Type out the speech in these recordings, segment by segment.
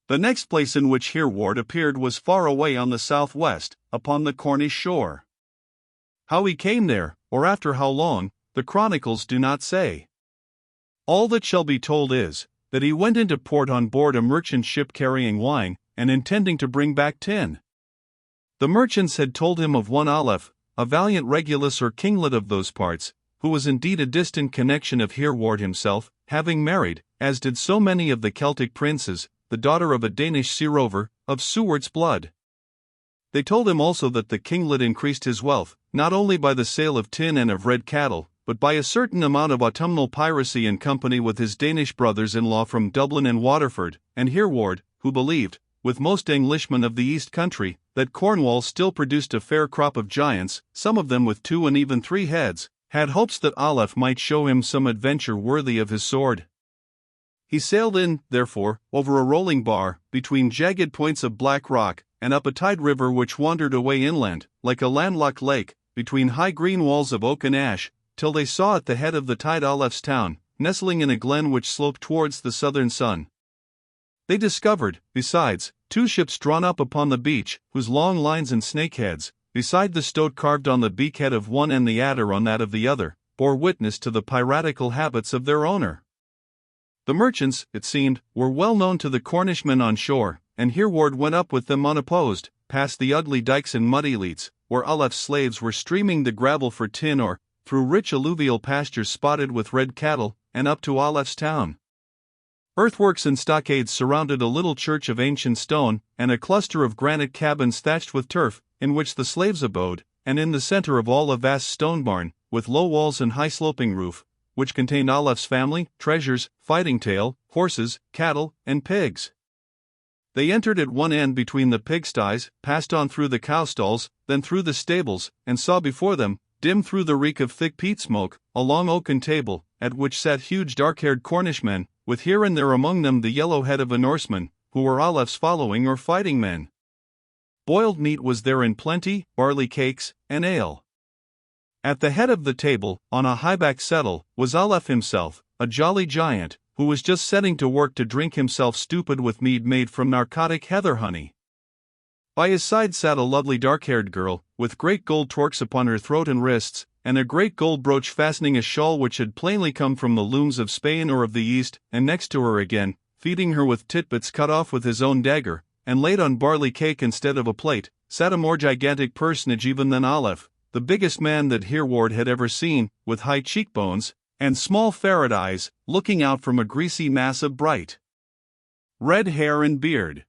The next place in which Hereward appeared was far away on the southwest, upon the Cornish shore. How he came there, or after how long, the chronicles do not say. All that shall be told is, that he went into port on board a merchant ship carrying wine, and intending to bring back tin. The merchants had told him of one Aleph, a valiant Regulus or kinglet of those parts, who was indeed a distant connection of Hereward himself, having married, as did so many of the Celtic princes, the daughter of a Danish sea rover, of Seward's blood. They told him also that the kinglet increased his wealth, not only by the sale of tin and of red cattle, but by a certain amount of autumnal piracy in company with his Danish brothers-in-law from Dublin and Waterford, and Hereward, who believed, with most Englishmen of the East Country, that Cornwall still produced a fair crop of giants, some of them with 2 and even 3 heads, had hopes that Aleph might show him some adventure worthy of his sword. He sailed in, therefore, over a rolling bar, between jagged points of black rock, and up a tide river which wandered away inland, like a landlocked lake, between high green walls of oak and ash, till they saw at the head of the tide Aleph's town, nestling in a glen which sloped towards the southern sun. They discovered, besides, 2 ships drawn up upon the beach, whose long lines and snakeheads, beside the stoat carved on the beakhead of one and the adder on that of the other, bore witness to the piratical habits of their owner. The merchants, it seemed, were well known to the Cornishmen on shore, and Hereward went up with them unopposed, past the ugly dikes and muddy leats, where Aleph's slaves were streaming the gravel for tin, or through rich alluvial pastures spotted with red cattle, and up to Aleph's town. Earthworks and stockades surrounded a little church of ancient stone, and a cluster of granite cabins thatched with turf, in which the slaves abode, and in the center of all a vast stone barn, with low walls and high sloping roof, which contained Aleph's family, treasures, fighting tail, horses, cattle, and pigs. They entered at one end between the pigsties, passed on through the cow stalls, then through the stables, and saw before them, dim through the reek of thick peat smoke, a long oaken table, at which sat huge dark-haired Cornishmen, with here and there among them the yellow head of a Norseman, who were Aleph's following or fighting men. Boiled meat was there in plenty, barley cakes, and ale. At the head of the table, on a high-backed settle, was Aleph himself, a jolly giant, who was just setting to work to drink himself stupid with mead made from narcotic heather honey. By his side sat a lovely dark-haired girl, with great gold torques upon her throat and wrists, and a great gold brooch fastening a shawl which had plainly come from the looms of Spain or of the East, and next to her again, feeding her with titbits cut off with his own dagger, and laid on barley cake instead of a plate, sat a more gigantic personage even than Aleph, the biggest man that Hereward had ever seen, with high cheekbones, and small ferret eyes, looking out from a greasy mass of bright red hair and beard.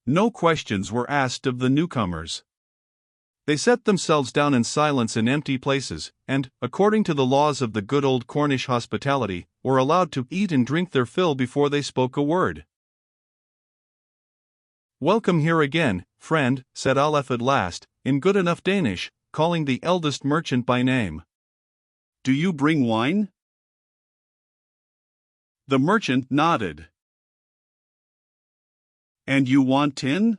No questions were asked of the newcomers. They set themselves down in silence in empty places, and, according to the laws of the good old Cornish hospitality, were allowed to eat and drink their fill before they spoke a word. "Welcome here again, friend," said Aleph at last, in good enough Danish, calling the eldest merchant by name. "Do you bring wine?" The merchant nodded. "And you want tin?"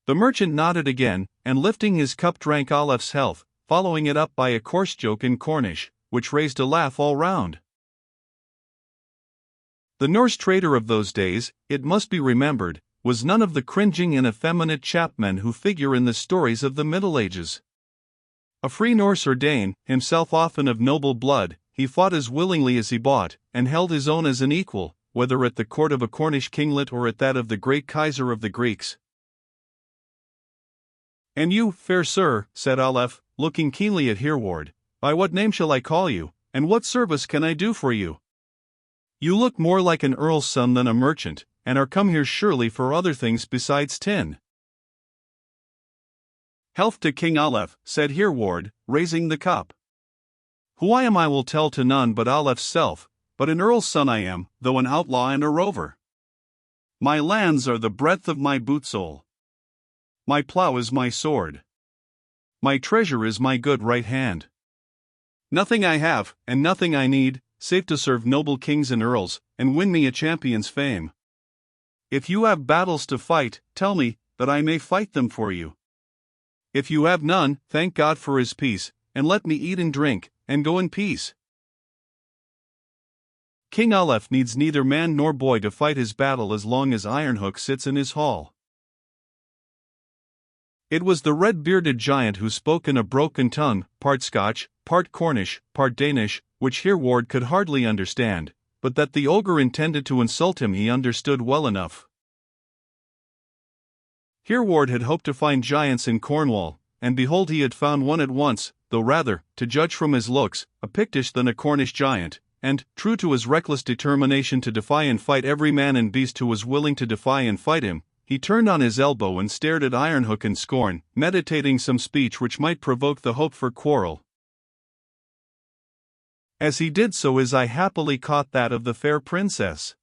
The merchant nodded again, and lifting his cup drank Aleph's health, following it up by a coarse joke in Cornish, which raised a laugh all round. The Norse trader of those days, it must be remembered, was none of the cringing and effeminate chapmen who figure in the stories of the Middle Ages. A free Norse or Dane, himself often of noble blood, he fought as willingly as he bought, and held his own as an equal, whether at the court of a Cornish kinglet or at that of the great Kaiser of the Greeks. "And you, fair sir," said Aleph, looking keenly at Hereward, "by what name shall I call you, and what service can I do for you? You look more like an earl's son than a merchant, and are come here surely for other things besides tin." "Health to King Aleph," said Hereward, raising the cup. "Who I am I will tell to none but Aleph's self, but an earl's son I am, though an outlaw and a rover. My lands are the breadth of my boot sole. My plough is my sword. My treasure is my good right hand. Nothing I have, and nothing I need, save to serve noble kings and earls, and win me a champion's fame. If you have battles to fight, tell me, that I may fight them for you. If you have none, thank God for his peace, and let me eat and drink, and go in peace." King Aleph needs neither man nor boy to fight his battle as long as Ironhook sits in his hall. It was the red-bearded giant who spoke in a broken tongue, part Scotch, part Cornish, part Danish, which Hereward could hardly understand, but that the ogre intended to insult him he understood well enough. Hereward had hoped to find giants in Cornwall, and behold he had found one at once, though rather, to judge from his looks, a Pictish than a Cornish giant, and, true to his reckless determination to defy and fight every man and beast who was willing to defy and fight him, he turned on his elbow and stared at Ironhook in scorn, meditating some speech which might provoke the hoped-for quarrel. As he did so his eye happily caught that of the fair princess.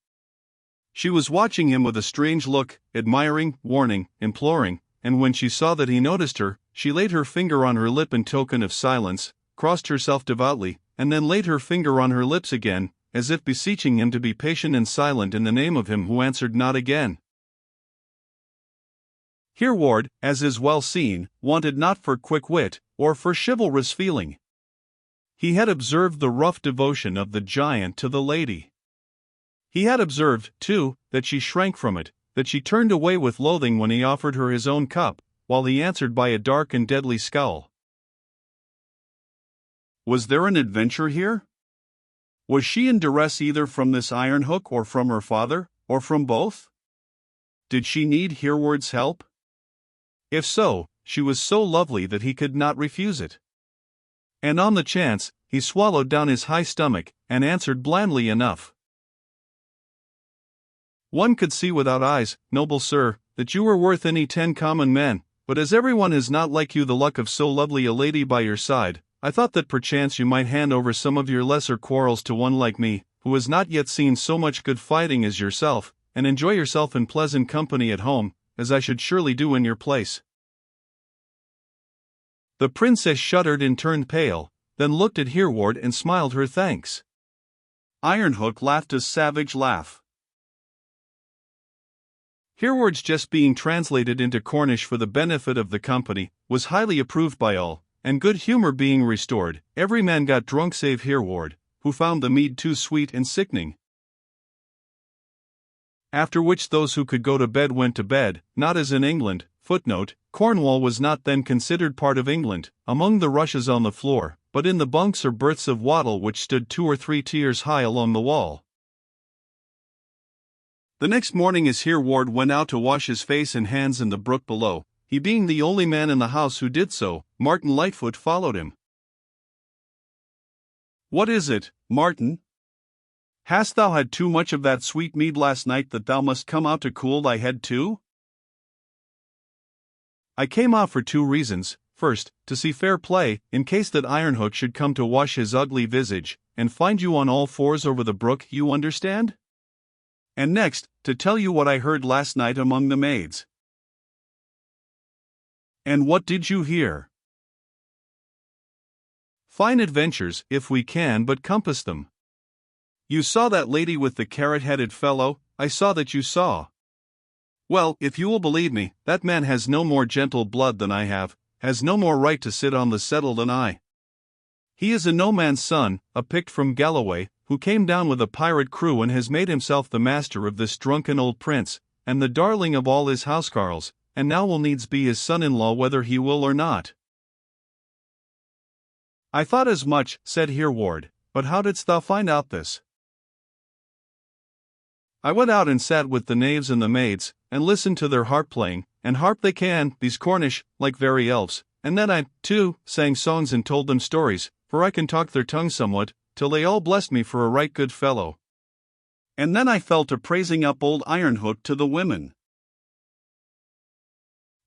She was watching him with a strange look, admiring, warning, imploring, and when she saw that he noticed her, she laid her finger on her lip in token of silence, crossed herself devoutly, and then laid her finger on her lips again, as if beseeching him to be patient and silent in the name of him who answered not again. Hereward, as is well seen, wanted not for quick wit, or for chivalrous feeling. He had observed the rough devotion of the giant to the lady. He had observed, too, that she shrank from it, that she turned away with loathing when he offered her his own cup, while he answered by a dark and deadly scowl. Was there an adventure here? Was she in duress either from this Ironhook or from her father, or from both? Did she need Hereward's help? If so, she was so lovely that he could not refuse it. And on the chance, he swallowed down his high stomach, and answered blandly enough. One could see without eyes, noble sir, that you were worth any 10 common men, but as everyone has not like you the luck of so lovely a lady by your side, I thought that perchance you might hand over some of your lesser quarrels to one like me, who has not yet seen so much good fighting as yourself, and enjoy yourself in pleasant company at home, as I should surely do in your place. The princess shuddered and turned pale, then looked at Hereward and smiled her thanks. Ironhook laughed a savage laugh. Hereward's jest being translated into Cornish for the benefit of the company, was highly approved by all, and good humour being restored, every man got drunk save Hereward, who found the mead too sweet and sickening. After which those who could go to bed went to bed, not as in England. Footnote: Cornwall was not then considered part of England, among the rushes on the floor, but in the bunks or berths of wattle which stood 2 or 3 tiers high along the wall. The next morning as Hereward went out to wash his face and hands in the brook below, he being the only man in the house who did so, Martin Lightfoot followed him. "What is it, Martin? Hast thou had too much of that sweet mead last night that thou must come out to cool thy head too?" "I came out for 2 reasons. First, to see fair play, in case that Ironhook should come to wash his ugly visage, and find you on all fours over the brook, you understand? And next, to tell you what I heard last night among the maids." "And what did you hear?" "Fine adventures, if we can but compass them." "You saw that lady with the carrot-headed fellow? I saw that you saw." "Well, if you will believe me, that man has no more gentle blood than I have, has no more right to sit on the settle than I. He is a no-man's son, a Pict from Galloway, who came down with a pirate crew and has made himself the master of this drunken old prince, and the darling of all his housecarls, and now will needs be his son-in-law whether he will or not." "I thought as much," said Hereward, "but how didst thou find out this?" "I went out and sat with the knaves and the maids, and listened to their harp playing, and harp they can, these Cornish, like very elves, and then I, too, sang songs and told them stories, for I can talk their tongue somewhat, till they all blessed me for a right good fellow. And then I fell to praising up old Ironhook to the women."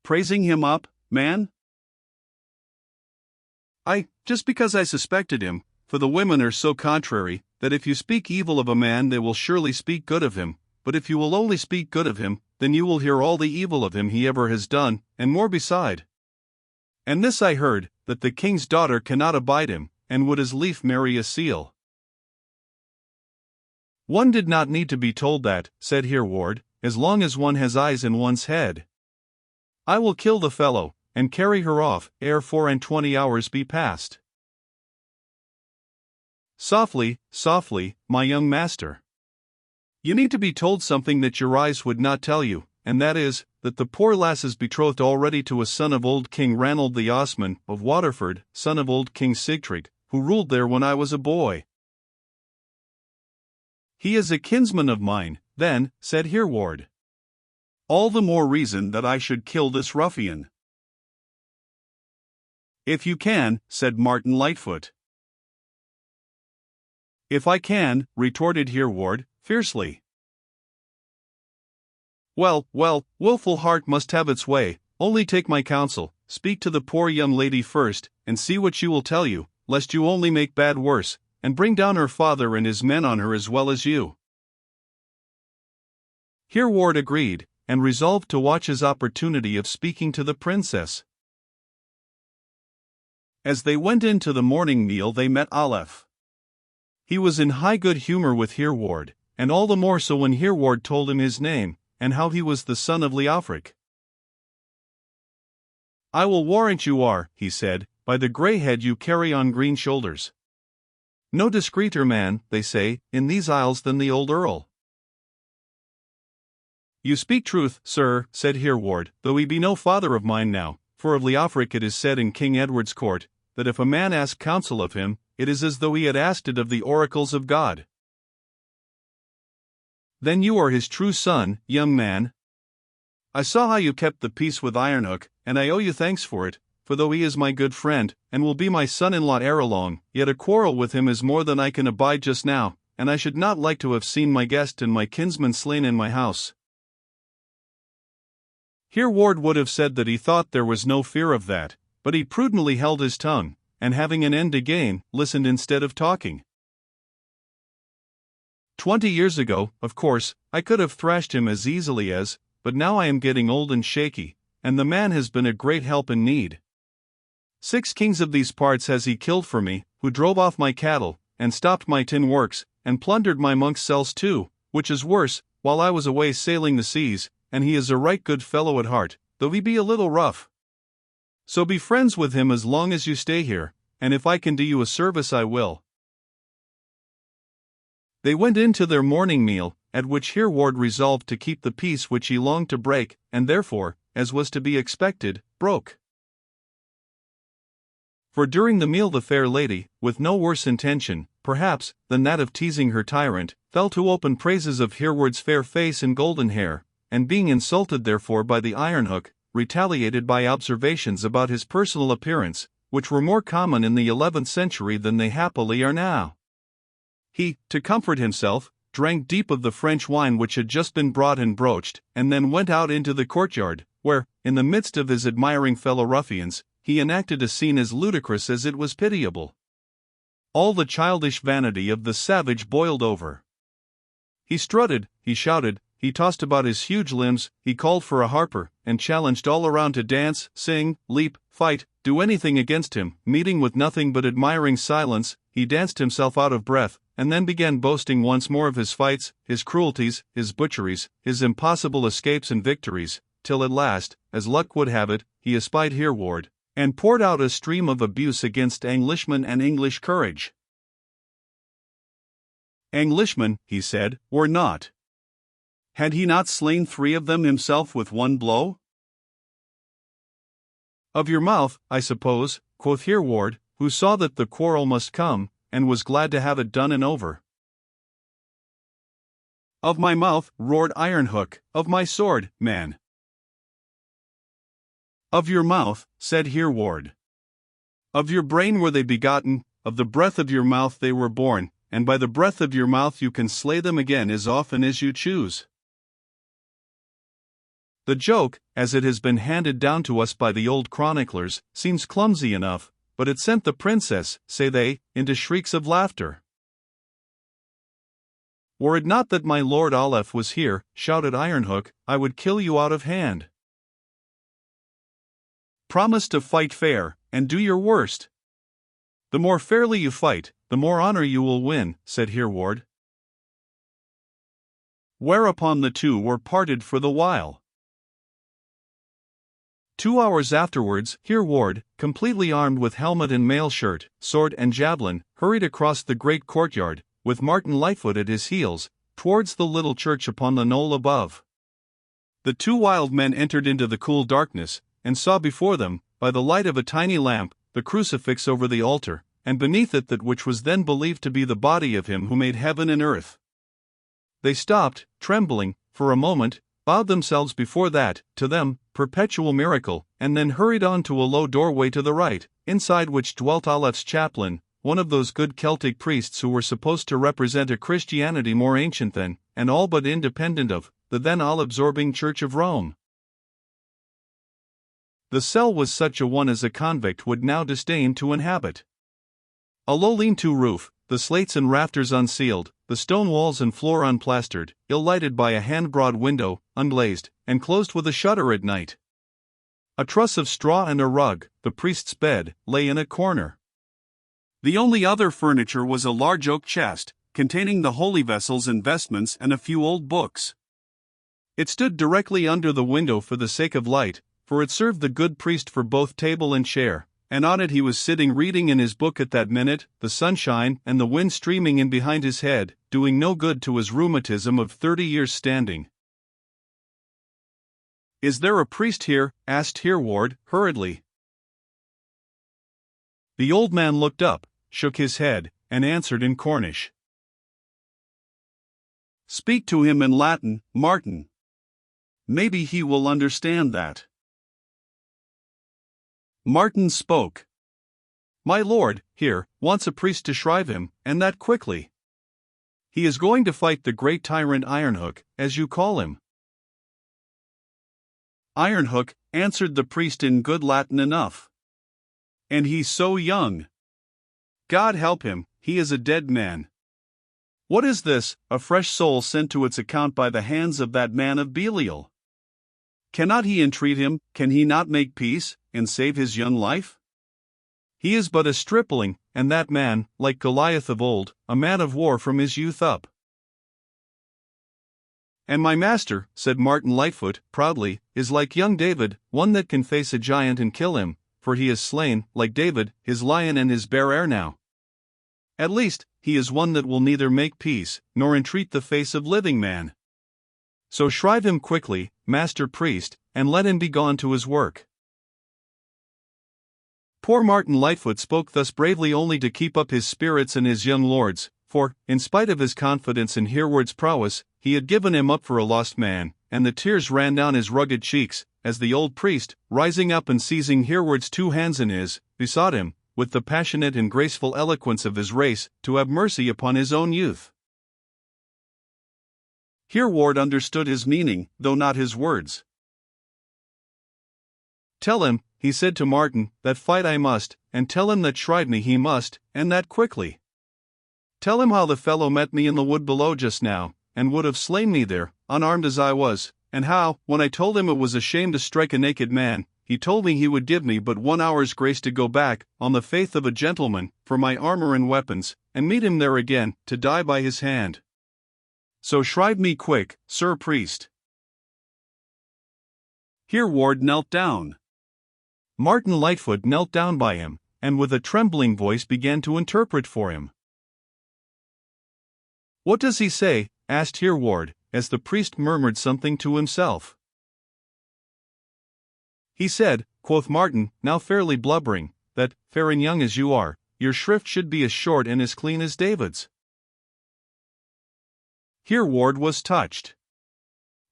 "Praising him up, man?" "Aye, just because I suspected him, for the women are so contrary, that if you speak evil of a man they will surely speak good of him, but if you will only speak good of him, then you will hear all the evil of him he ever has done, and more beside. And this I heard, that the king's daughter cannot abide him, and would as lief marry a seal." "One did not need to be told that," said Hereward, "as long as one has eyes in one's head. I will kill the fellow, and carry her off, ere 24 hours be past." Softly, softly, my young master. You need to be told something that your eyes would not tell you, and that is, that the poor lass is betrothed already to a son of old King Ranald the Osman of Waterford, son of old King Sigtryg, who ruled there when I was a boy. He is a kinsman of mine, then, said Hereward. All the more reason that I should kill this ruffian. If you can, said Martin Lightfoot. If I can, retorted Hereward, fiercely. Well, well, wilful heart must have its way, only take my counsel, speak to the poor young lady first, and see what she will tell you, lest you only make bad worse, and bring down her father and his men on her as well as you. Hereward agreed, and resolved to watch his opportunity of speaking to the princess. As they went in to the morning meal they met Aleph. He was in high good humor with Hereward, and all the more so when Hereward told him his name, and how he was the son of Leofric. I will warrant you are, he said, by the grey head you carry on green shoulders. No discreeter man, they say, in these isles than the old earl. You speak truth, sir, said Hereward, though he be no father of mine now, for of Leofric it is said in King Edward's court, that if a man ask counsel of him, it is as though he had asked it of the oracles of God. Then you are his true son, young man. I saw how you kept the peace with Ironhook, and I owe you thanks for it, for though he is my good friend, and will be my son-in-law ere long, yet a quarrel with him is more than I can abide just now, and I should not like to have seen my guest and my kinsman slain in my house. Hereward would have said that he thought there was no fear of that, but he prudently held his tongue, and having an end to gain, listened instead of talking. 20 years ago, of course, I could have thrashed him as easily as, but now I am getting old and shaky, and the man has been a great help in need. 6 kings of these parts has he killed for me, who drove off my cattle, and stopped my tin works, and plundered my monks' cells too, which is worse, while I was away sailing the seas, and he is a right good fellow at heart, though he be a little rough. So be friends with him as long as you stay here, and if I can do you a service I will. They went in to their morning meal, at which Hereward resolved to keep the peace which he longed to break, and therefore, as was to be expected, broke. For during the meal the fair lady, with no worse intention, perhaps, than that of teasing her tyrant, fell to open praises of Hereward's fair face and golden hair, and being insulted therefore by the Ironhook, retaliated by observations about his personal appearance, which were more common in the 11th century than they happily are now. He, to comfort himself, drank deep of the French wine which had just been brought and broached, and then went out into the courtyard, where, in the midst of his admiring fellow ruffians, he enacted a scene as ludicrous as it was pitiable. All the childish vanity of the savage boiled over. He strutted, he shouted, he tossed about his huge limbs, he called for a harper, and challenged all around to dance, sing, leap, fight, do anything against him. Meeting with nothing but admiring silence, he danced himself out of breath, and then began boasting once more of his fights, his cruelties, his butcheries, his impossible escapes and victories, till at last, as luck would have it, he espied Hereward, and poured out a stream of abuse against Englishmen and English courage. Englishmen, he said, were not. Had he not slain 3 of them himself with one blow? Of your mouth, I suppose, quoth Hereward, who saw that the quarrel must come, and was glad to have it done and over. Of my mouth, roared Ironhook, of my sword, man. Of your mouth, said Hereward. Of your brain were they begotten, of the breath of your mouth they were born, and by the breath of your mouth you can slay them again as often as you choose. The joke, as it has been handed down to us by the old chroniclers, seems clumsy enough, but it sent the princess, say they, into shrieks of laughter. Were it not that my lord Aleph was here, shouted Ironhook, I would kill you out of hand. Promise to fight fair, and do your worst. The more fairly you fight, the more honor you will win, said Hereward. Whereupon the two were parted for the while. 2 hours afterwards, Hereward, completely armed with helmet and mail shirt, sword and javelin, hurried across the great courtyard, with Martin Lightfoot at his heels, towards the little church upon the knoll above. The two wild men entered into the cool darkness, and saw before them, by the light of a tiny lamp, the crucifix over the altar, and beneath it that which was then believed to be the body of him who made heaven and earth. They stopped, trembling, for a moment, bowed themselves before that, to them, perpetual miracle, and then hurried on to a low doorway to the right, inside which dwelt Olaf's chaplain, one of those good Celtic priests who were supposed to represent a Christianity more ancient than, and all but independent of, the then all-absorbing Church of Rome. The cell was such a one as a convict would now disdain to inhabit. A low lean-to roof, the slates and rafters unsealed, the stone walls and floor unplastered, ill-lighted by a hand-broad window, unglazed, and closed with a shutter at night. A truss of straw and a rug, the priest's bed, lay in a corner. The only other furniture was a large oak chest, containing the holy vessels and vestments and a few old books. It stood directly under the window for the sake of light, for it served the good priest for both table and chair, and on it he was sitting reading in his book at that minute, the sunshine and the wind streaming in behind his head, doing no good to his rheumatism of 30 years' standing. "Is there a priest here?" asked Hereward, hurriedly. The old man looked up, shook his head, and answered in Cornish. "Speak to him in Latin, Martin. Maybe he will understand that." Martin spoke. "My lord, here, wants a priest to shrive him, and that quickly. He is going to fight the great tyrant Ironhook, as you call him." "Ironhook," answered the priest in good Latin enough. "And he's so young. God help him, he is a dead man. What is this, a fresh soul sent to its account by the hands of that man of Belial? Cannot he entreat him, can he not make peace, and save his young life? He is but a stripling, and that man, like Goliath of old, a man of war from his youth up." "And my master," said Martin Lightfoot, proudly, "is like young David, one that can face a giant and kill him, for he has slain, like David, his lion and his bear ere now. At least, he is one that will neither make peace, nor entreat the face of living man. So shrive him quickly, master priest, and let him be gone to his work." Poor Martin Lightfoot spoke thus bravely only to keep up his spirits and his young lord's, for, in spite of his confidence in Hereward's prowess, he had given him up for a lost man, and the tears ran down his rugged cheeks, as the old priest, rising up and seizing Hereward's two hands in his, besought him, with the passionate and graceful eloquence of his race, to have mercy upon his own youth. Hereward understood his meaning, though not his words. "Tell him," he said to Martin, "that fight I must, and tell him that shrive me he must, and that quickly. Tell him how the fellow met me in the wood below just now, and would have slain me there, unarmed as I was, and how, when I told him it was a shame to strike a naked man, he told me he would give me but 1 hour's grace to go back, on the faith of a gentleman, for my armor and weapons, and meet him there again, to die by his hand. So shrive me quick, sir priest." Hereward knelt down. Martin Lightfoot knelt down by him, and with a trembling voice began to interpret for him. "What does he say?" asked Hereward, as the priest murmured something to himself. "He said," quoth Martin, now fairly blubbering, "that, fair and young as you are, your shrift should be as short and as clean as David's." Hereward was touched.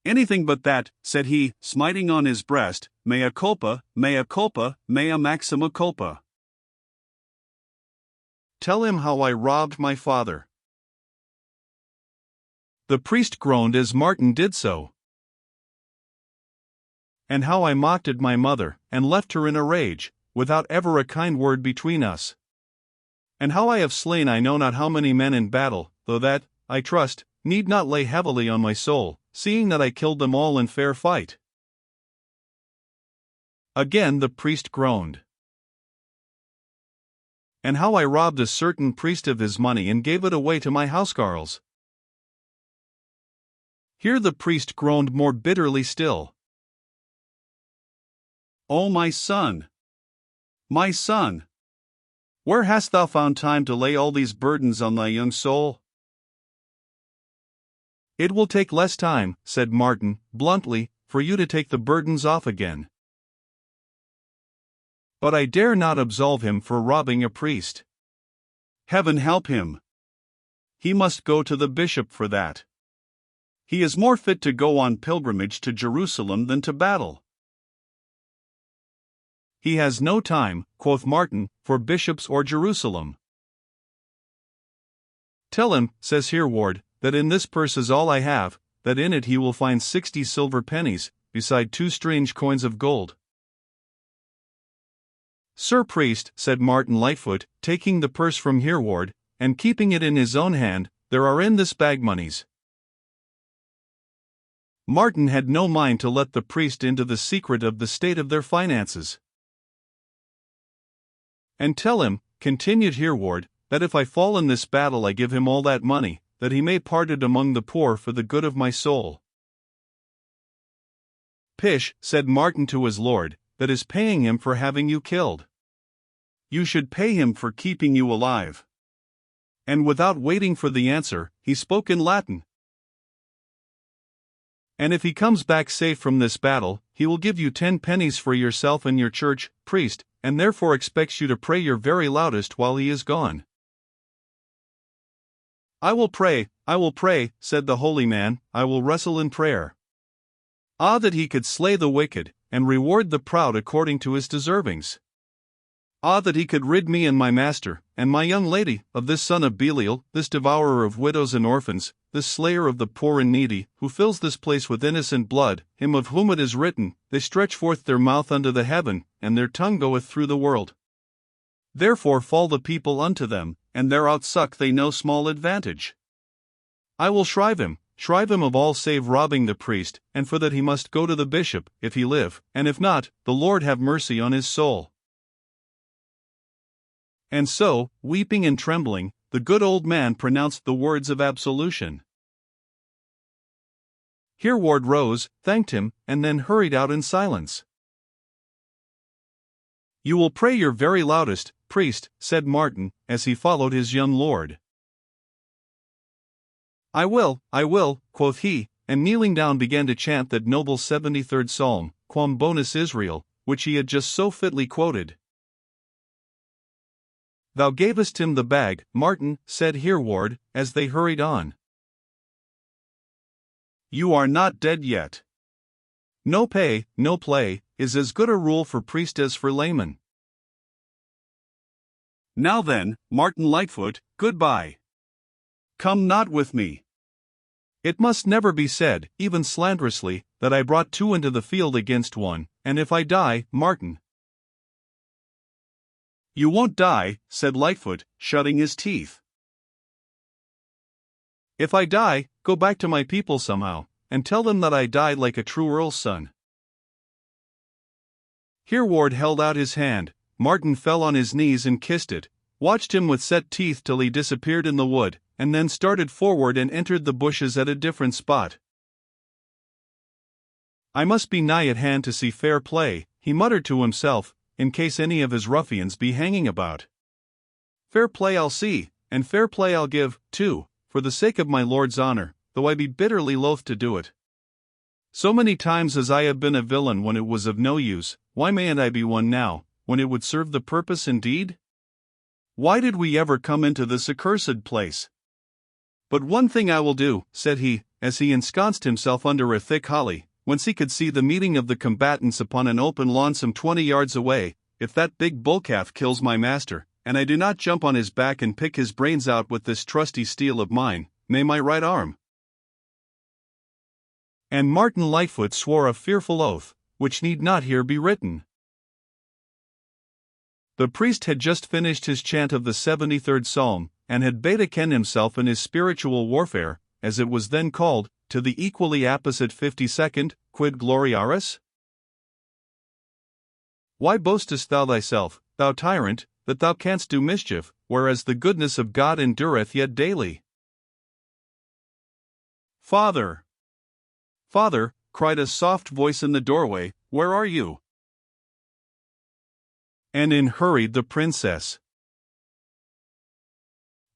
"Anything but that," said he, smiting on his breast, "mea culpa, mea culpa, mea maxima culpa." "Tell him how I robbed my father." The priest groaned as Martin did so. "And how I mocked at my mother, and left her in a rage, without ever a kind word between us. And how I have slain I know not how many men in battle, though that, I trust, need not lay heavily on my soul, seeing that I killed them all in fair fight." Again the priest groaned. "And how I robbed a certain priest of his money and gave it away to my housecarls." Here the priest groaned more bitterly still. O my son! My son! Where hast thou found time to lay all these burdens on thy young soul? It will take less time, said Martin, bluntly, for you to take the burdens off again. But I dare not absolve him for robbing a priest. Heaven help him! He must go to the bishop for that. He is more fit to go on pilgrimage to Jerusalem than to battle. He has no time, quoth Martin, for bishops or Jerusalem. Tell him, says Hereward, that in this purse is all I have, that in it he will find 60 silver pennies, beside 2 strange coins of gold. Sir Priest, said Martin Lightfoot, taking the purse from Hereward, and keeping it in his own hand, there are in this bag moneys. Martin had no mind to let the priest into the secret of the state of their finances. And tell him, continued Hereward, that if I fall in this battle I give him all that money, that he may part it among the poor for the good of my soul. Pish, said Martin to his lord, that is paying him for having you killed. You should pay him for keeping you alive. And without waiting for the answer, he spoke in Latin. And if he comes back safe from this battle, he will give you 10 pennies for yourself and your church, priest, and therefore expects you to pray your very loudest while he is gone. I will pray, said the holy man, I will wrestle in prayer. Ah, that he could slay the wicked, and reward the proud according to his deservings. Ah, that he could rid me and my master, and my young lady, of this son of Belial, this devourer of widows and orphans, this slayer of the poor and needy, who fills this place with innocent blood, him of whom it is written, they stretch forth their mouth unto the heaven, and their tongue goeth through the world. Therefore fall the people unto them, and thereout suck they no small advantage. I will shrive him of all save robbing the priest, and for that he must go to the bishop, if he live, and if not, the Lord have mercy on his soul. And so, weeping and trembling, the good old man pronounced the words of absolution. Hereward rose, thanked him, and then hurried out in silence. You will pray your very loudest, priest, said Martin, as he followed his young lord. I will, quoth he, and kneeling down began to chant that noble 73rd Psalm, Quam bonus Israel, which he had just so fitly quoted. Thou gavest him the bag, Martin, said Hereward, as they hurried on. You are not dead yet. No pay, no play, is as good a rule for priest as for layman. Now then, Martin Lightfoot, goodbye. Come not with me. It must never be said, even slanderously, that I brought 2 into the field against 1, and if I die, Martin. You won't die, said Lightfoot, shutting his teeth. If I die, go back to my people somehow, and tell them that I died like a true earl's son. Hereward held out his hand. Martin fell on his knees and kissed it, watched him with set teeth till he disappeared in the wood, and then started forward and entered the bushes at a different spot. I must be nigh at hand to see fair play, he muttered to himself, in case any of his ruffians be hanging about. Fair play I'll see, and fair play I'll give, too, for the sake of my lord's honor, though I be bitterly loath to do it. So many times as I have been a villain when it was of no use, why mayn't I be one now, when it would serve the purpose indeed? Why did we ever come into this accursed place? But one thing I will do, said he, as he ensconced himself under a thick holly, whence he could see the meeting of the combatants upon an open lawn some 20 yards away. If that big bullcalf kills my master, and I do not jump on his back and pick his brains out with this trusty steel of mine, may my right arm. And Martin Lightfoot swore a fearful oath, which need not here be written. The priest had just finished his chant of the 73rd Psalm, and had bade again himself in his spiritual warfare, as it was then called, to the equally apposite 52nd, Quid Gloriaris? Why boastest thou thyself, thou tyrant, that thou canst do mischief, whereas the goodness of God endureth yet daily? Father! Father, cried a soft voice in the doorway, where are you? And in hurried the princess.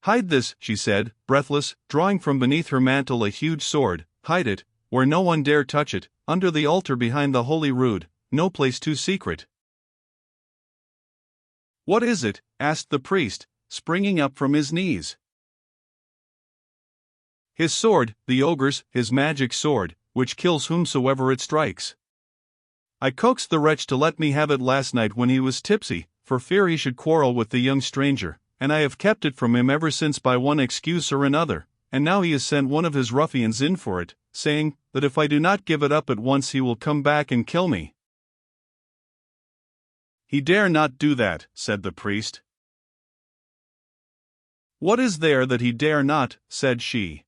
"Hide this," she said, breathless, drawing from beneath her mantle a huge sword. "Hide it, where no one dare touch it, under the altar behind the holy rood, no place too secret." "What is it?" asked the priest, springing up from his knees. "His sword, the ogre's, his magic sword, which kills whomsoever it strikes. I coaxed the wretch to let me have it last night when he was tipsy, for fear he should quarrel with the young stranger, and I have kept it from him ever since by one excuse or another, and now he has sent one of his ruffians in for it, saying that if I do not give it up at once he will come back and kill me." "He dare not do that," said the priest. "What is there that he dare not?" said she.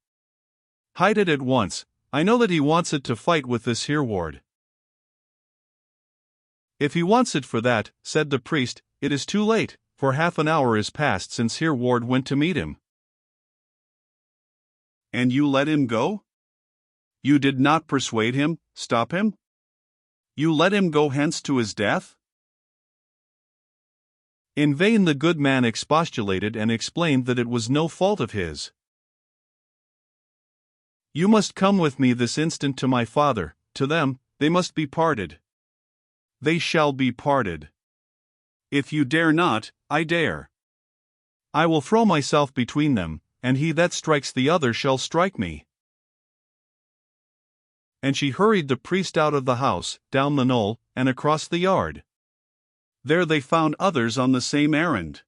"Hide it at once. I know that he wants it to fight with this Hereward." "If he wants it for that," said the priest, "it is too late, for half an hour is past since Hereward went to meet him." "And you let him go? You did not persuade him, stop him? You let him go hence to his death?" In vain the good man expostulated and explained that it was no fault of his. "You must come with me this instant to my father, to them, they must be parted. They shall be parted. If you dare not, I dare. I will throw myself between them, and he that strikes the other shall strike me." And she hurried the priest out of the house, down the knoll, and across the yard. There they found others on the same errand.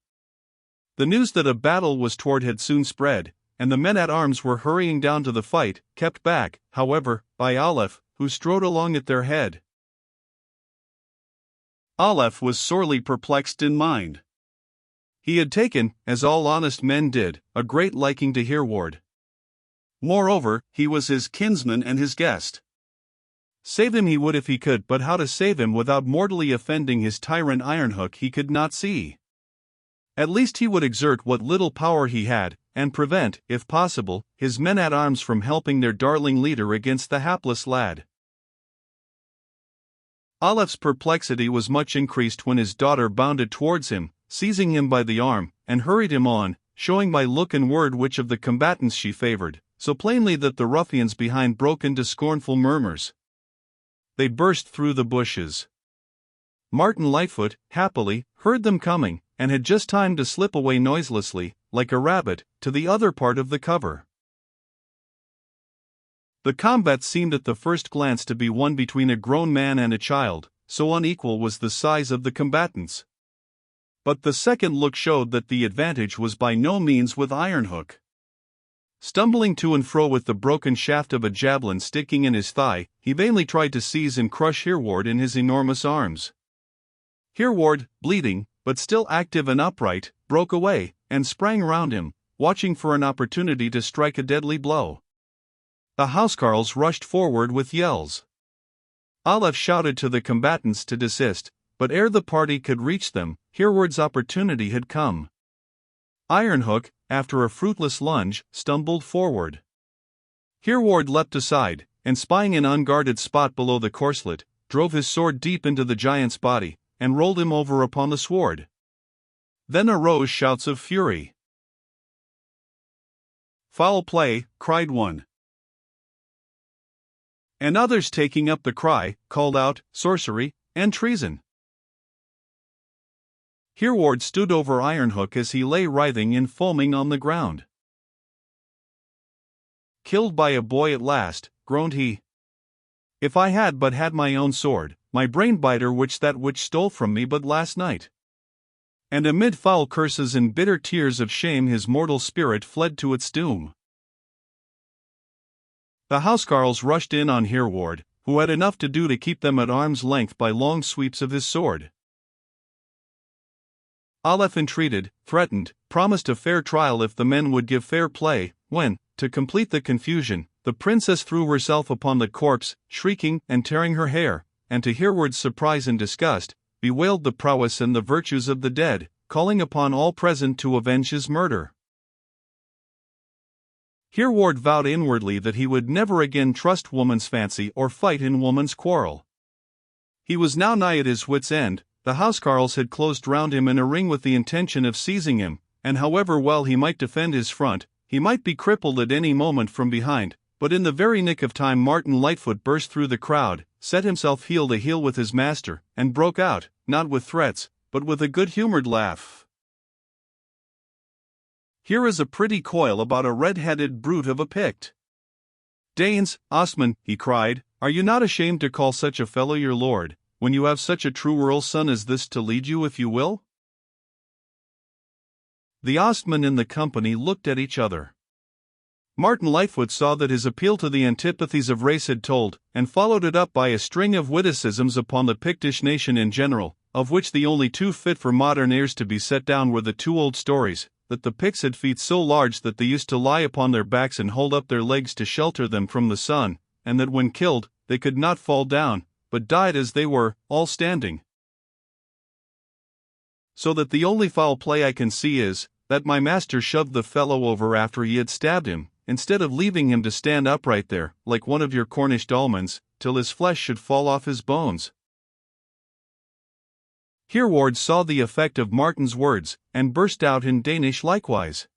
The news that a battle was toward had soon spread, and the men at arms were hurrying down to the fight, kept back, however, by Aleph, who strode along at their head. Aleph was sorely perplexed in mind. He had taken, as all honest men did, a great liking to Hereward. Moreover, he was his kinsman and his guest. Save him he would if he could, but how to save him without mortally offending his tyrant Ironhook he could not see. At least he would exert what little power he had, and prevent, if possible, his men-at-arms from helping their darling leader against the hapless lad. Aleph's perplexity was much increased when his daughter bounded towards him, seizing him by the arm, and hurried him on, showing by look and word which of the combatants she favored, so plainly that the ruffians behind broke into scornful murmurs. They burst through the bushes. Martin Lightfoot, happily, heard them coming, and had just time to slip away noiselessly, like a rabbit, to the other part of the cover. The combat seemed at the first glance to be one between a grown man and a child, so unequal was the size of the combatants. But the second look showed that the advantage was by no means with Ironhook. Stumbling to and fro with the broken shaft of a javelin sticking in his thigh, he vainly tried to seize and crush Hereward in his enormous arms. Hereward, bleeding, but still active and upright, broke away, and sprang round him, watching for an opportunity to strike a deadly blow. The housecarls rushed forward with yells. Aleph shouted to the combatants to desist, but ere the party could reach them, Hereward's opportunity had come. Ironhook, after a fruitless lunge, stumbled forward. Hereward leapt aside, and spying an unguarded spot below the corselet, drove his sword deep into the giant's body, and rolled him over upon the sward. Then arose shouts of fury. "Foul play," cried one. And others, taking up the cry, called out, "Sorcery, and treason." Hereward stood over Ironhook as he lay writhing and foaming on the ground. "Killed by a boy at last," groaned he. "If I had but had my own sword, my brain-biter which stole from me but last night." And amid foul curses and bitter tears of shame his mortal spirit fled to its doom. The housecarls rushed in on Hereward, who had enough to do to keep them at arm's length by long sweeps of his sword. Aleph entreated, threatened, promised a fair trial if the men would give fair play, when, to complete the confusion, the princess threw herself upon the corpse, shrieking and tearing her hair, and to Hereward's surprise and disgust, bewailed the prowess and the virtues of the dead, calling upon all present to avenge his murder. Hereward vowed inwardly that he would never again trust woman's fancy or fight in woman's quarrel. He was now nigh at his wits' end, The housecarls had closed round him in a ring with the intention of seizing him, and however well he might defend his front, he might be crippled at any moment from behind. But in the very nick of time Martin Lightfoot burst through the crowd, set himself heel to heel with his master, and broke out, not with threats, but with a good-humored laugh. "Here is a pretty coil about a red-headed brute of a Pict. Danes, Ostmen," he cried, "are you not ashamed to call such a fellow your lord, when you have such a true earl's son as this to lead you if you will?" The Ostmen in the company looked at each other. Martin Lightfoot saw that his appeal to the antipathies of race had told, and followed it up by a string of witticisms upon the Pictish nation in general, of which the only two fit for modern ears to be set down were the two old stories, that the Picts had feet so large that they used to lie upon their backs and hold up their legs to shelter them from the sun, and that when killed, they could not fall down, but died as they were, all standing. "So that the only foul play I can see is, that my master shoved the fellow over after he had stabbed him, instead of leaving him to stand upright there, like one of your Cornish dolmens, till his flesh should fall off his bones." Hereward saw the effect of Martin's words, and burst out in Danish likewise.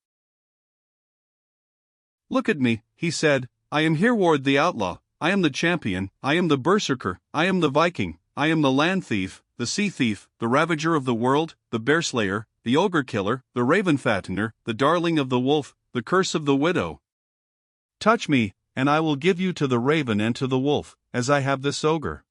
"Look at me," he said, "I am Hereward the outlaw, I am the champion, I am the berserker, I am the Viking, I am the land thief, the sea thief, the ravager of the world, the bear slayer, the ogre killer, the raven fattener, the darling of the wolf, the curse of the widow. Touch me, and I will give you to the raven and to the wolf, as I have this ogre.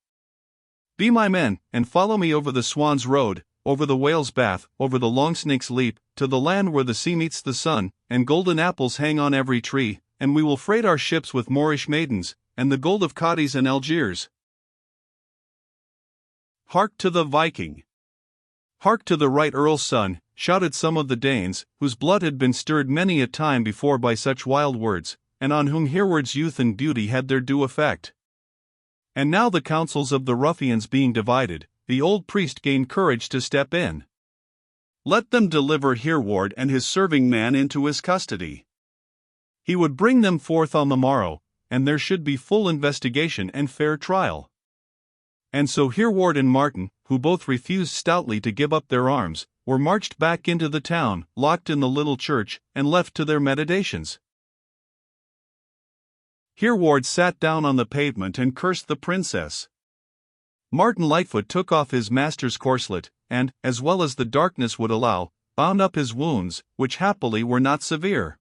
Be my men, and follow me over the Swan's Road, over the Whale's Bath, over the Long Snake's Leap, to the land where the sea meets the sun, and golden apples hang on every tree, and we will freight our ships with Moorish maidens, and the gold of Cadiz and Algiers. Hark to the Viking! Hark to the right earl's son," shouted some of the Danes, whose blood had been stirred many a time before by such wild words, and on whom Hereward's youth and beauty had their due effect. And now, the counsels of the ruffians being divided, the old priest gained courage to step in. Let them deliver Hereward and his serving man into his custody. He would bring them forth on the morrow, and there should be full investigation and fair trial. And so Hereward and Martin, who both refused stoutly to give up their arms, were marched back into the town, locked in the little church, and left to their meditations. Hereward sat down on the pavement and cursed the princess. Martin Lightfoot took off his master's corslet, and, as well as the darkness would allow, bound up his wounds, which happily were not severe.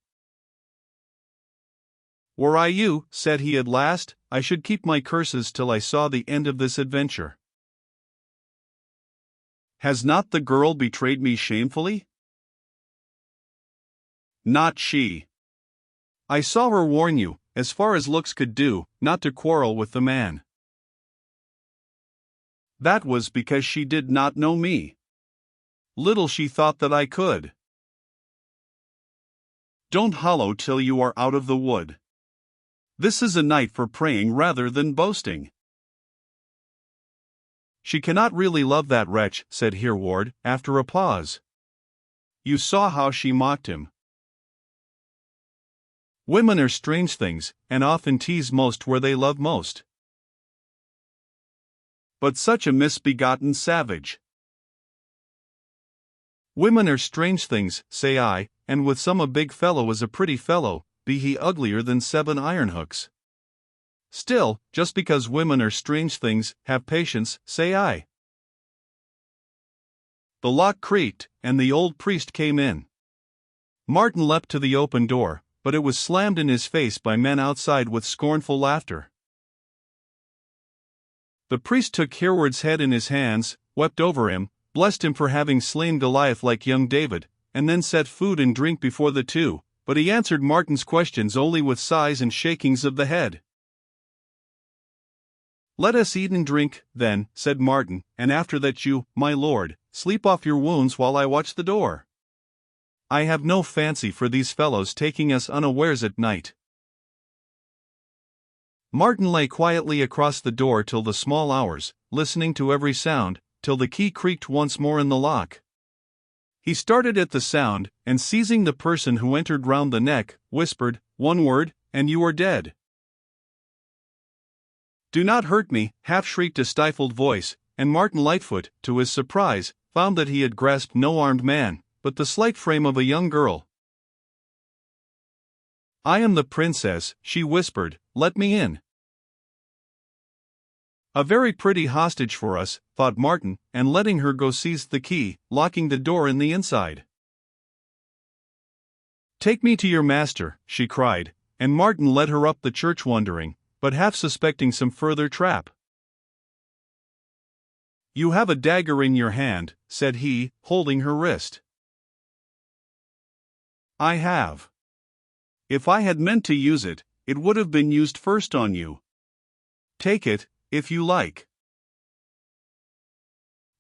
"Were I you," said he at last, "I should keep my curses till I saw the end of this adventure. Has not the girl betrayed me shamefully? Not she. I saw her warn you, as far as looks could do, not to quarrel with the man. That was because she did not know me. Little she thought that I could. Don't hollo till you are out of the wood. This is a night for praying rather than boasting." "She cannot really love that wretch," said Hereward, after a pause. "You saw how she mocked him. Women are strange things, and often tease most where they love most. But such a misbegotten savage. Women are strange things, say I, and with some a big fellow is a pretty fellow, be he uglier than 7 iron hooks. Still, just because women are strange things, have patience, say I." The lock creaked, and the old priest came in. Martin leapt to the open door, but it was slammed in his face by men outside with scornful laughter. The priest took Hereward's head in his hands, wept over him, blessed him for having slain Goliath like young David, and then set food and drink before the two, but he answered Martin's questions only with sighs and shakings of the head. "Let us eat and drink, then," said Martin, "and after that you, my lord, sleep off your wounds while I watch the door. I have no fancy for these fellows taking us unawares at night." Martin lay quietly across the door till the small hours, listening to every sound, till the key creaked once more in the lock. He started at the sound, and seizing the person who entered round the neck, whispered, "One word, and you are dead." "Do not hurt me," half shrieked a stifled voice, and Martin Lightfoot, to his surprise, found that he had grasped no armed man, but the slight frame of a young girl. "I am the princess," she whispered, "let me in." "A very pretty hostage for us," thought Martin, and letting her go seized the key, locking the door in the inside. "Take me to your master," she cried, and Martin led her up the church wondering, but half suspecting some further trap. "You have a dagger in your hand," said he, holding her wrist. "I have. If I had meant to use it, it would have been used first on you. Take it, if you like."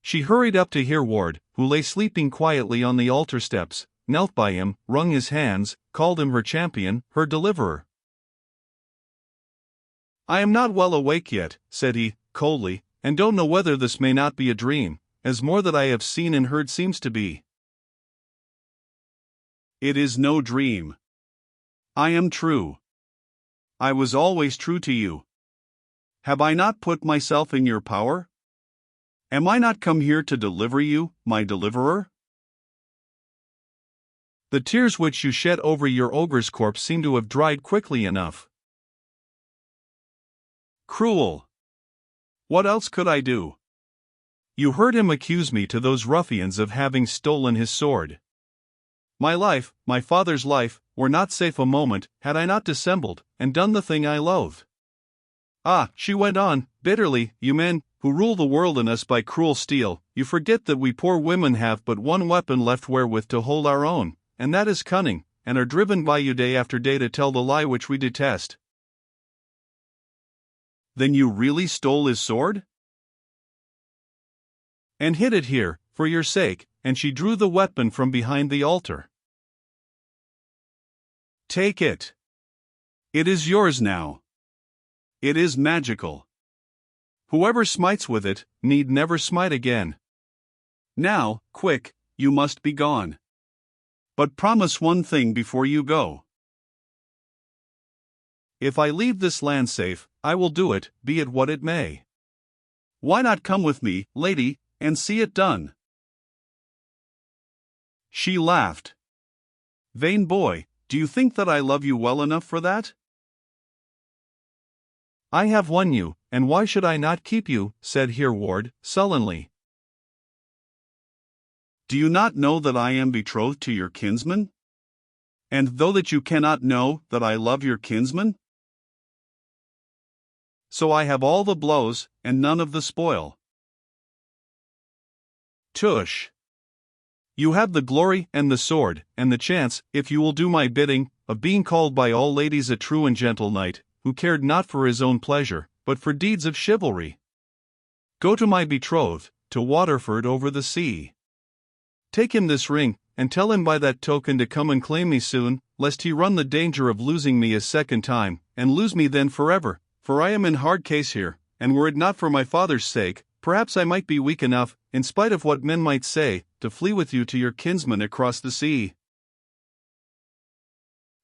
She hurried up to Hereward, who lay sleeping quietly on the altar steps, knelt by him, wrung his hands, called him her champion, her deliverer. "I am not well awake yet," said he, coldly, "and don't know whether this may not be a dream, as more that I have seen and heard seems to be." "It is no dream. I am true. I was always true to you. Have I not put myself in your power? Am I not come here to deliver you, my deliverer?" "The tears which you shed over your ogre's corpse seem to have dried quickly enough." "Cruel! What else could I do? You heard him accuse me to those ruffians of having stolen his sword. My life, my father's life, were not safe a moment, had I not dissembled, and done the thing I loathed. Ah," she went on, bitterly, "you men, who rule the world and us by cruel steel, you forget that we poor women have but one weapon left wherewith to hold our own, and that is cunning, and are driven by you day after day to tell the lie which we detest." "Then you really stole his sword?" "And hid it here, for your sake," and she drew the weapon from behind the altar. "Take it. It is yours now. It is magical. Whoever smites with it, need never smite again. Now, quick, you must be gone. But promise one thing before you go." "If I leave this land safe, I will do it, be it what it may." "Why not come with me, lady, and see it done?" She laughed. "Vain boy, do you think that I love you well enough for that?" "I have won you, and why should I not keep you?" said Hereward, sullenly. "Do you not know that I am betrothed to your kinsman? And though that you cannot know that I love your kinsman? So I have all the blows, and none of the spoil." "Tush! You have the glory, and the sword, and the chance, if you will do my bidding, of being called by all ladies a true and gentle knight, who cared not for his own pleasure, but for deeds of chivalry. Go to my betrothed, to Waterford over the sea. Take him this ring, and tell him by that token to come and claim me soon, lest he run the danger of losing me a second time, and lose me then forever, for I am in hard case here, and were it not for my father's sake, perhaps I might be weak enough, in spite of what men might say, to flee with you to your kinsman across the sea."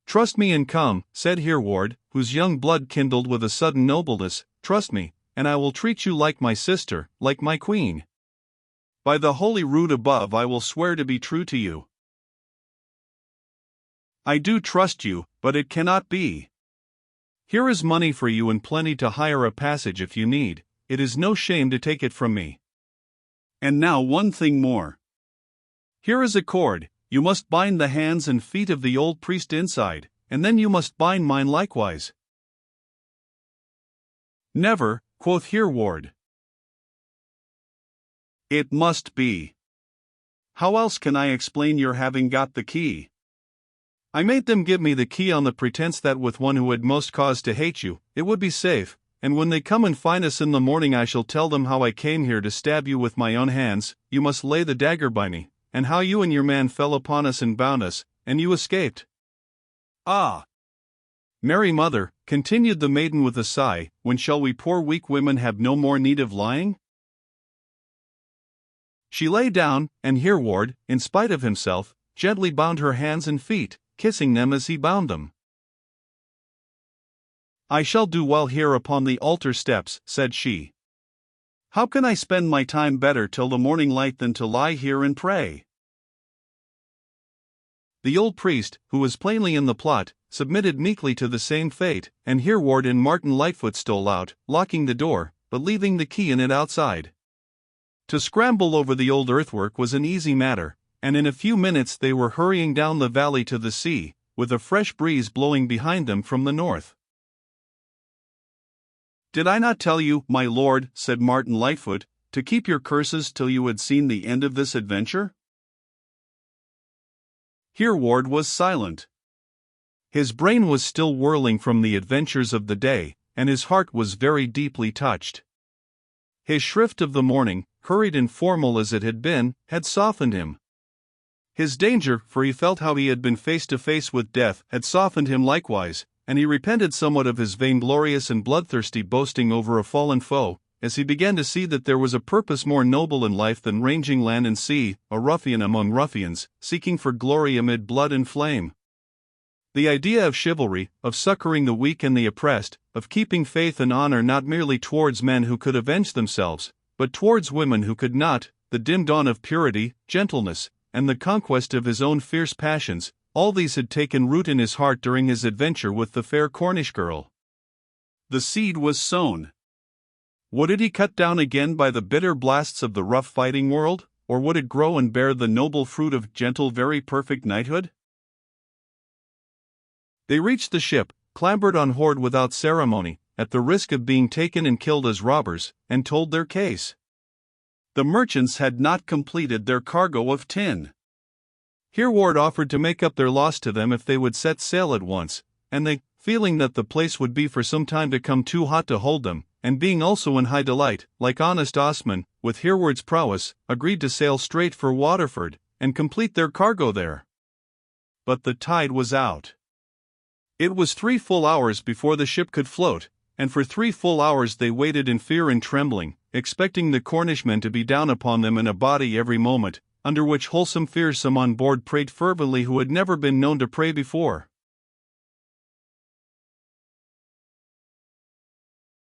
"Trust me and come," said Hereward, whose young blood kindled with a sudden nobleness, "trust me, and I will treat you like my sister, like my queen. By the holy rood above I will swear to be true to you." "I do trust you, but it cannot be. Here is money for you and plenty to hire a passage if you need, it is no shame to take it from me. And now one thing more. Here is a cord, you must bind the hands and feet of the old priest inside, and then you must bind mine likewise." "Never," quoth Hereward. "It must be. How else can I explain your having got the key? I made them give me the key on the pretense that with one who had most cause to hate you, it would be safe, and when they come and find us in the morning I shall tell them how I came here to stab you with my own hands, you must lay the dagger by me, and how you and your man fell upon us and bound us, and you escaped." "Ah! Mary Mother," continued the maiden with a sigh, "when shall we poor weak women have no more need of lying?" She lay down, and Hereward, in spite of himself, gently bound her hands and feet, kissing them as he bound them. "I shall do well here upon the altar steps," said she. How can I spend my time better till the morning light than to lie here and pray?" The old priest, who was plainly in the plot, submitted meekly to the same fate, and Hereward and Martin Lightfoot stole out, locking the door, but leaving the key in it outside. To scramble over the old earthwork was an easy matter, and in a few minutes they were hurrying down the valley to the sea, with a fresh breeze blowing behind them from the north. "Did I not tell you, my lord," said Martin Lightfoot, "to keep your curses till you had seen the end of this adventure?" Hereward was silent. His brain was still whirling from the adventures of the day, and his heart was very deeply touched. His shrift of the morning, hurried and formal as it had been, had softened him. His danger, for he felt how he had been face to face with death, had softened him likewise, and he repented somewhat of his vainglorious and bloodthirsty boasting over a fallen foe, as he began to see that there was a purpose more noble in life than ranging land and sea, a ruffian among ruffians, seeking for glory amid blood and flame. The idea of chivalry, of succoring the weak and the oppressed, of keeping faith and honor not merely towards men who could avenge themselves, but towards women who could not, the dim dawn of purity, gentleness, and the conquest of his own fierce passions, all these had taken root in his heart during his adventure with the fair Cornish girl. The seed was sown. Would it be cut down again by the bitter blasts of the rough fighting world, or would it grow and bear the noble fruit of gentle, very perfect knighthood? They reached the ship, clambered on board without ceremony, at the risk of being taken and killed as robbers, and told their case. The merchants had not completed their cargo of tin. Hereward offered to make up their loss to them if they would set sail at once, and they, feeling that the place would be for some time to come too hot to hold them, and being also in high delight, like honest Osman, with Hereward's prowess, agreed to sail straight for Waterford, and complete their cargo there. But the tide was out. It was 3 full hours before the ship could float, and for 3 full hours they waited in fear and trembling, expecting the Cornishmen to be down upon them in a body every moment, under which wholesome fears some on board prayed fervently who had never been known to pray before.